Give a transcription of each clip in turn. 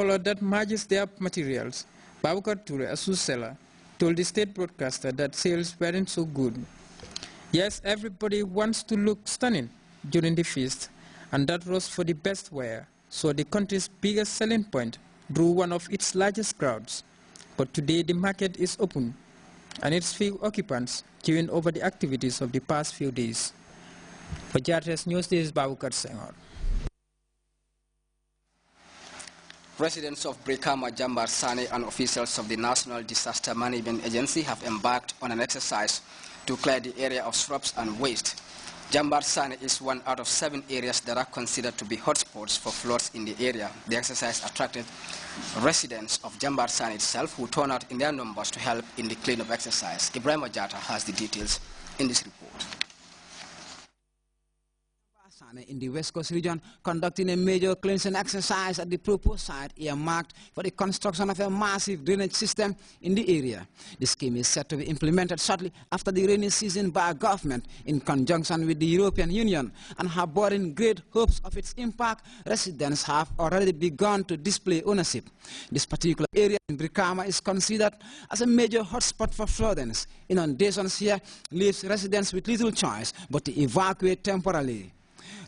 color that matches their materials. Babukar Ture, a shoe seller, told the state broadcaster that sales weren't so good. Yes, everybody wants to look stunning during the feast, and that was for the best wear, so the country's biggest selling point drew one of its largest crowds. But today the market is open, and its few occupants queuing over the activities of the past few days. For Grts News, this is Babukar Senghor. Residents of Brikama, Jambar, Sane and officials of the National Disaster Management Agency have embarked on an exercise to clear the area of shrubs and waste. Jambar Sane is one out of 7 areas that are considered to be hotspots for floods in the area. The exercise attracted residents of Jambar Sane itself, who turned out in their numbers to help in the cleanup exercise. Ibrahim Ajata has the details in this report. In the West Coast region, conducting a major cleansing exercise at the proposed site earmarked for the construction of a massive drainage system in the area. The scheme is set to be implemented shortly after the rainy season by government in conjunction with the European Union, and have brought in great hopes of its impact. Residents have already begun to display ownership. This particular area in Brikama is considered as a major hotspot for floodings. Inundations here leaves residents with little choice but to evacuate temporarily.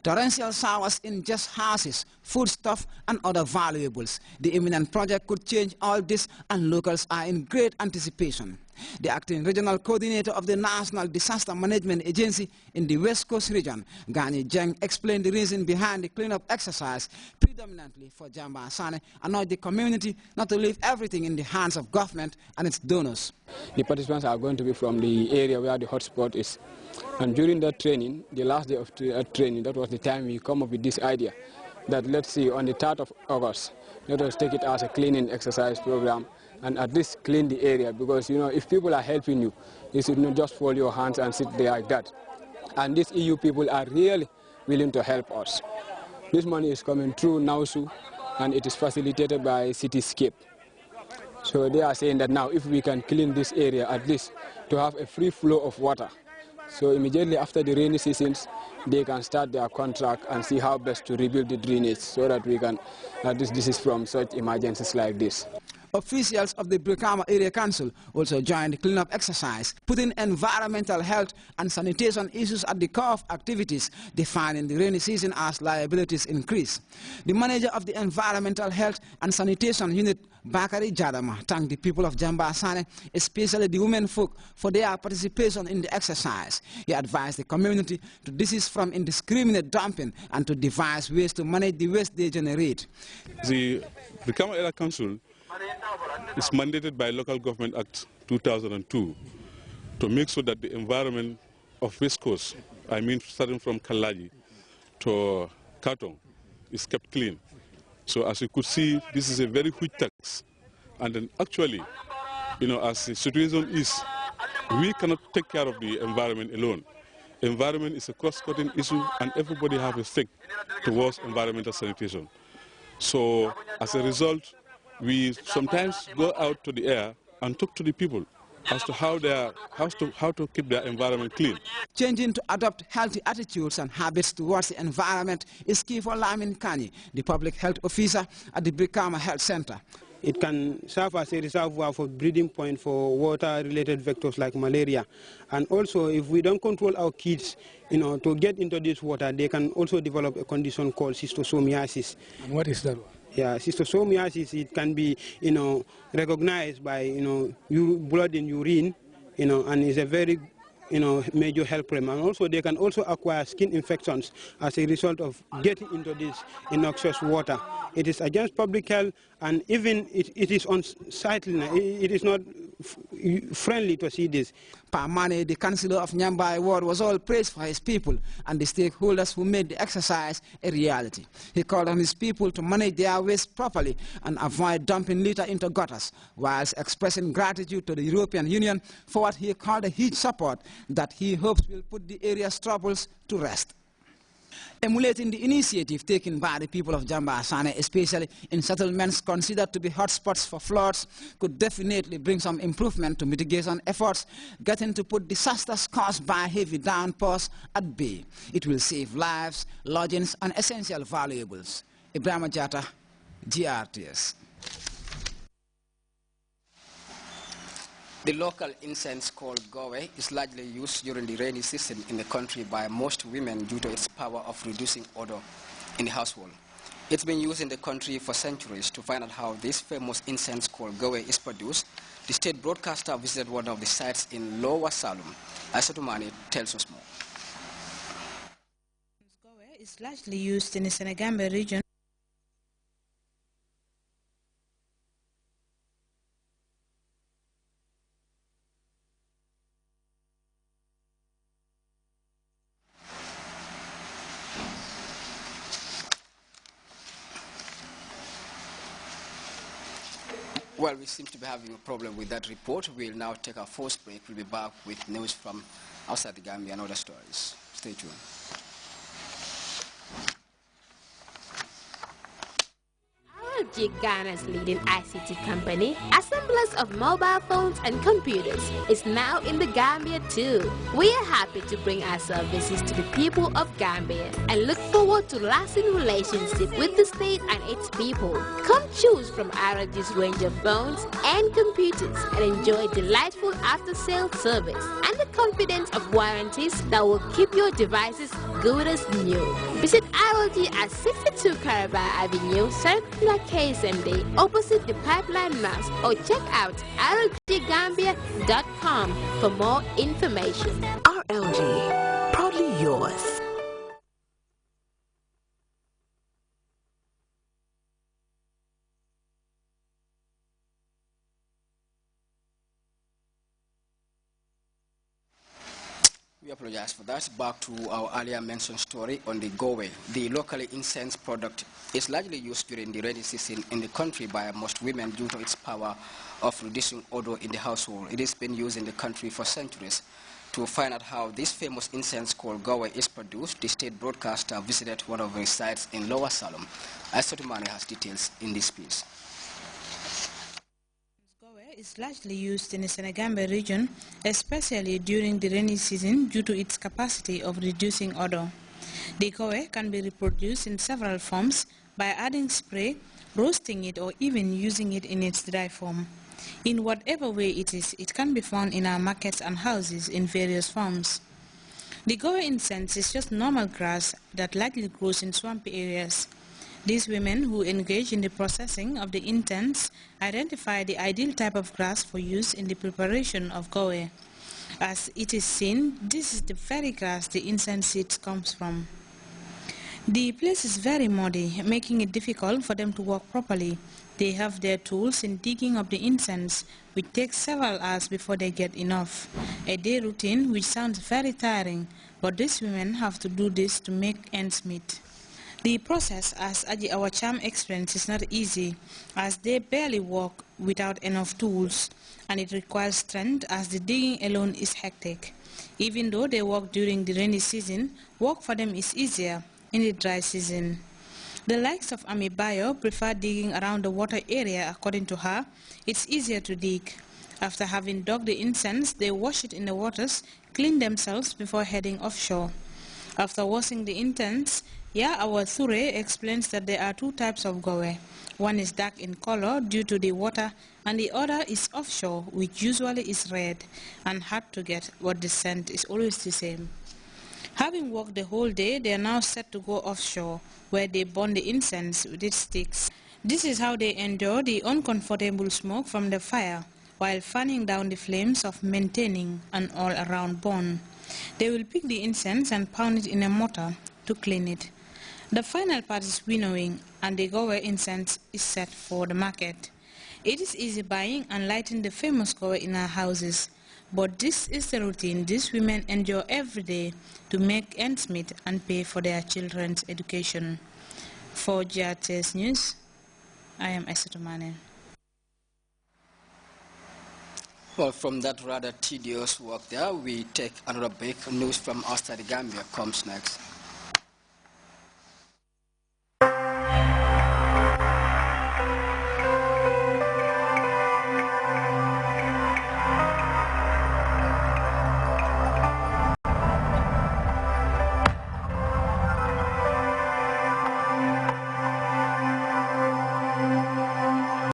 Torrential showers ingest houses, foodstuff and other valuables. The imminent project could change all this, and locals are in great anticipation. The acting regional coordinator of the National Disaster Management Agency in the West Coast region, Gani Jeng, explained the reason behind the cleanup exercise, predominantly for Jambar Sane, and urged the community not to leave everything in the hands of government and its donors. The participants are going to be from the area where the hotspot is. And during that training, the last day of training, that was the time we come up with this idea that, let's see, on the 3rd of August, let us take it as a cleaning exercise program and at least clean the area, because, you know, if people are helping you, you should not just fold your hands and sit there like that. And these EU people are really willing to help us. This money is coming through NAUSU, and it is facilitated by Cityscape. So they are saying that now if we can clean this area, at least to have a free flow of water, so immediately after the rainy seasons, they can start their contract and see how best to rebuild the drainage so that we can, this is from such emergencies like this. Officials of the Brikama Area Council also joined the cleanup exercise, putting environmental health and sanitation issues at the core of activities, defining the rainy season as liabilities increase. The manager of the Environmental Health and Sanitation Unit, Bakari Jadama, thanked the people of Jambar Sane, especially the women folk, for their participation in the exercise. He advised the community to desist from indiscriminate dumping and to devise ways to manage the waste they generate. The Brikama Area Council is mandated by Local Government Act 2002 to make sure that the environment of West Coast, I mean starting from Kalaji to Katong, is kept clean. So as you could see, this is a very huge tax. And then actually, you know, as the situation is, we cannot take care of the environment alone. Environment is a cross-cutting issue, and everybody has a stake towards environmental sanitation. So as a result, we sometimes go out to the air and talk to the people as to how to keep their environment clean. Changing to adopt healthy attitudes and habits towards the environment is key for Lamin Kani, the public health officer at the Brikama Health Center. It can serve as a reservoir for breeding point for water-related vectors like malaria. And also, if we don't control our kids, you know, to get into this water, they can also develop a condition called schistosomiasis. And what is that one? Yeah, schistosomiasis, it can be, you know, recognized by, you know, blood in urine, you know, and is a very, you know, major health problem. And also they can also acquire skin infections as a result of getting into this innoxious water. It is against public health, and even it is unsightly. It is not friendly to see this. Pamane, the councillor of Nyambai Ward, was all praised for his people and the stakeholders who made the exercise a reality. He called on his people to manage their waste properly and avoid dumping litter into gutters, whilst expressing gratitude to the European Union for what he called a huge support that he hopes will put the area's troubles to rest. Emulating the initiative taken by the people of Jambar Sane, especially in settlements considered to be hotspots for floods, could definitely bring some improvement to mitigation efforts, getting to put disasters caused by heavy downpours at bay. It will save lives, lodgings and essential valuables. Ibrahim Ajata, GRTS. The local incense called gowe is largely used during the rainy season in the country by most women due to its power of reducing odor in the household. It's been used in the country for centuries. To find out how this famous incense called gowe is produced, the state broadcaster visited one of the sites in Lower Salum. Asatumani tells us more. Gowe is largely used in the Senegambia region. Well, we seem to be having a problem with that report. We'll now take our first break. We'll be back with news from outside the Gambia and other stories. Stay tuned. Ghana's leading ICT company, assemblers of mobile phones and computers, is now in the Gambia too. We are happy to bring our services to the people of Gambia and look forward to lasting relationship with the state and its people. Come choose from RG's range of phones and computers and enjoy delightful after-sale service and the confidence of warranties that will keep your devices good as new. Visit ROG at 62 Caraba Avenue, Circular KSMD, opposite the Pipeline Mass, or check out rlggambia.com for more information. RLG, proudly yours. We apologize for that. Back to our earlier mentioned story on the gowe. The locally incense product is largely used during the rainy season in the country by most women due to its power of reducing odor in the household. It has been used in the country for centuries. To find out how this famous incense called gowe is produced, the state broadcaster visited one of the sites in Lower Salum. Asatumani has details in this piece. Is largely used in the Senegambia region, especially during the rainy season due to its capacity of reducing odor. The gowe can be reproduced in several forms by adding spray, roasting it, or even using it in its dry form. In whatever way it is, it can be found in our markets and houses in various forms. The gowe incense is just normal grass that likely grows in swampy areas. These women who engage in the processing of the incense identify the ideal type of grass for use in the preparation of gowe. As it is seen, this is the very grass the incense seed comes from. The place is very muddy, making it difficult for them to work properly. They have their tools in digging up the incense, which takes several hours before they get enough. A day routine which sounds very tiring, but these women have to do this to make ends meet. The process, as Aji Awacham explains, is not easy, as they barely work without enough tools, and it requires strength as the digging alone is hectic. Even though they work during the rainy season, work for them is easier in the dry season. The likes of Ami Bayo prefer digging around the water area. According to her, it's easier to dig. After having dug the incense, they wash it in the waters, clean themselves before heading offshore. After washing the incense, our Thure explains that there are two types of gowe. One is dark in color due to the water, and the other is offshore, which usually is red and hard to get, but the scent is always the same. Having worked the whole day, they are now set to go offshore, where they burn the incense with its sticks. This is how they endure the uncomfortable smoke from the fire, while fanning down the flames of maintaining an all-around burn. They will pick the incense and pound it in a mortar to clean it. The final part is winnowing, and the gowe incense is set for the market. It is easy buying and lighting the famous gowe in our houses, but this is the routine these women endure every day to make ends meet and pay for their children's education. For GRTS News, I am Asatumani. Well, from that rather tedious work there, we take another break. News from outside the Gambia comes next.